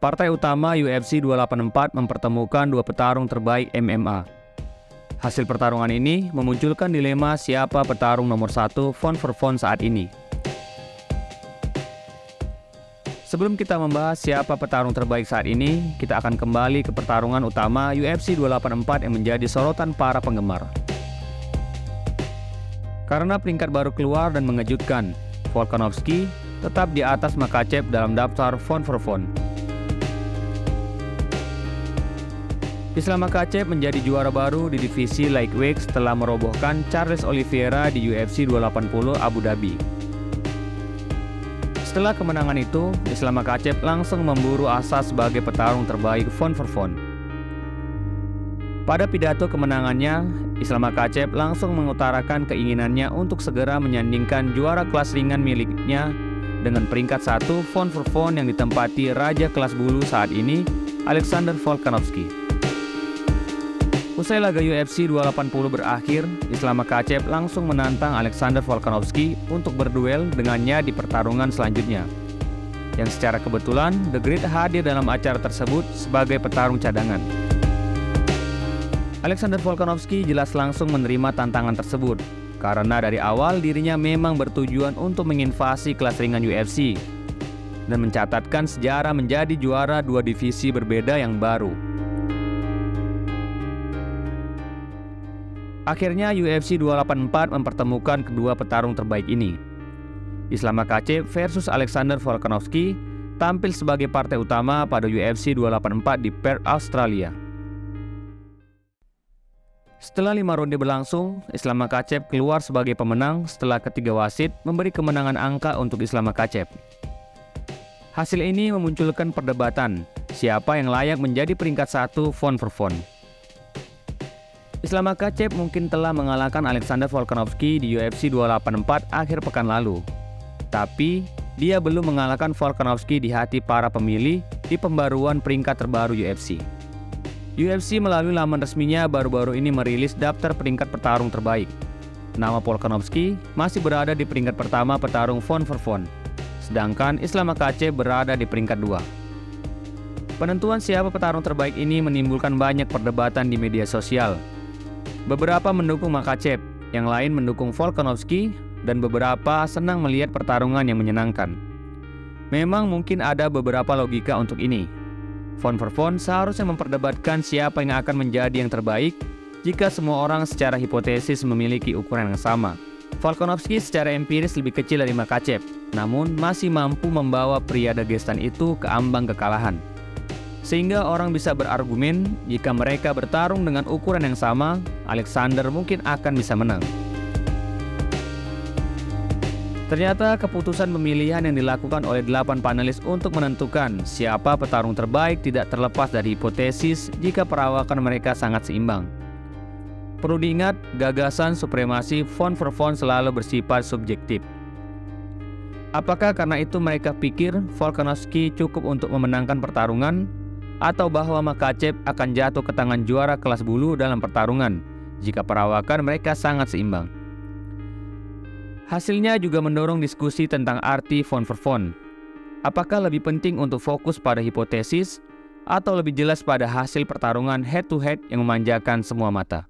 Partai utama UFC 284 mempertemukan dua petarung terbaik MMA. Hasil pertarungan ini memunculkan dilema siapa petarung nomor 1 Fon for Fon saat ini. Sebelum kita membahas siapa petarung terbaik saat ini, kita akan kembali ke pertarungan utama UFC 284 yang menjadi sorotan para penggemar. Karena peringkat baru keluar dan mengejutkan, Volkanovski tetap di atas Makhachev dalam daftar Fon for Fon. Islam Makhachev menjadi juara baru di divisi lightweight setelah merobohkan Charles Oliveira di UFC 280 Abu Dhabi. Setelah kemenangan itu, Islam Makhachev langsung memburu asa sebagai petarung terbaik Fon for Fon. Pada pidato kemenangannya, Islam Makhachev langsung mengutarakan keinginannya untuk segera menyandingkan juara kelas ringan miliknya dengan peringkat 1 Fon for Fon yang ditempati raja kelas bulu saat ini, Alexander Volkanovski. Usai laga UFC 280 berakhir, Islam Makhachev langsung menantang Alexander Volkanovski untuk berduel dengannya di pertarungan selanjutnya. Yang secara kebetulan, The Great hadir dalam acara tersebut sebagai petarung cadangan. Alexander Volkanovski jelas langsung menerima tantangan tersebut, karena dari awal dirinya memang bertujuan untuk menginvasi kelas ringan UFC dan mencatatkan sejarah menjadi juara dua divisi berbeda yang baru. Akhirnya UFC 284 mempertemukan kedua petarung terbaik ini. Islam Makhachev versus Alexander Volkanovski tampil sebagai partai utama pada UFC 284 di Perth, Australia. Setelah 5 ronde berlangsung, Islam Makhachev keluar sebagai pemenang setelah ketiga wasit memberi kemenangan angka untuk Islam Makhachev. Hasil ini memunculkan perdebatan siapa yang layak menjadi peringkat 1 Fon for Fon. Islam Makhachev mungkin telah mengalahkan Alexander Volkanovski di UFC 284 akhir pekan lalu. Tapi, dia belum mengalahkan Volkanovski di hati para pemilih di pembaruan peringkat terbaru UFC. UFC melalui laman resminya baru-baru ini merilis daftar peringkat petarung terbaik. Nama Volkanovski masih berada di peringkat pertama petarung Fon for Fon, sedangkan Islam Makhachev berada di peringkat 2. Penentuan siapa petarung terbaik ini menimbulkan banyak perdebatan di media sosial. Beberapa mendukung Makhachev, yang lain mendukung Volkanovski, dan beberapa senang melihat pertarungan yang menyenangkan. Memang mungkin ada beberapa logika untuk ini. Fon for Fon seharusnya memperdebatkan siapa yang akan menjadi yang terbaik jika semua orang secara hipotesis memiliki ukuran yang sama. Volkanovski secara empiris lebih kecil dari Makhachev, namun masih mampu membawa pria Dagestan itu ke ambang kekalahan. Sehingga orang bisa berargumen jika mereka bertarung dengan ukuran yang sama, Alexander mungkin akan bisa menang. Ternyata keputusan pemilihan yang dilakukan oleh 8 panelis untuk menentukan siapa petarung terbaik tidak terlepas dari hipotesis jika perawakan mereka sangat seimbang. Perlu diingat, gagasan supremasi Fon for Fon selalu bersifat subjektif. Apakah karena itu mereka pikir Volkanovski cukup untuk memenangkan pertarungan, atau bahwa Makhachev akan jatuh ke tangan juara kelas bulu dalam pertarungan jika perawakan mereka sangat seimbang. Hasilnya juga mendorong diskusi tentang arti Fon for Fon. Apakah lebih penting untuk fokus pada hipotesis atau lebih jelas pada hasil pertarungan head to head yang memanjakan semua mata?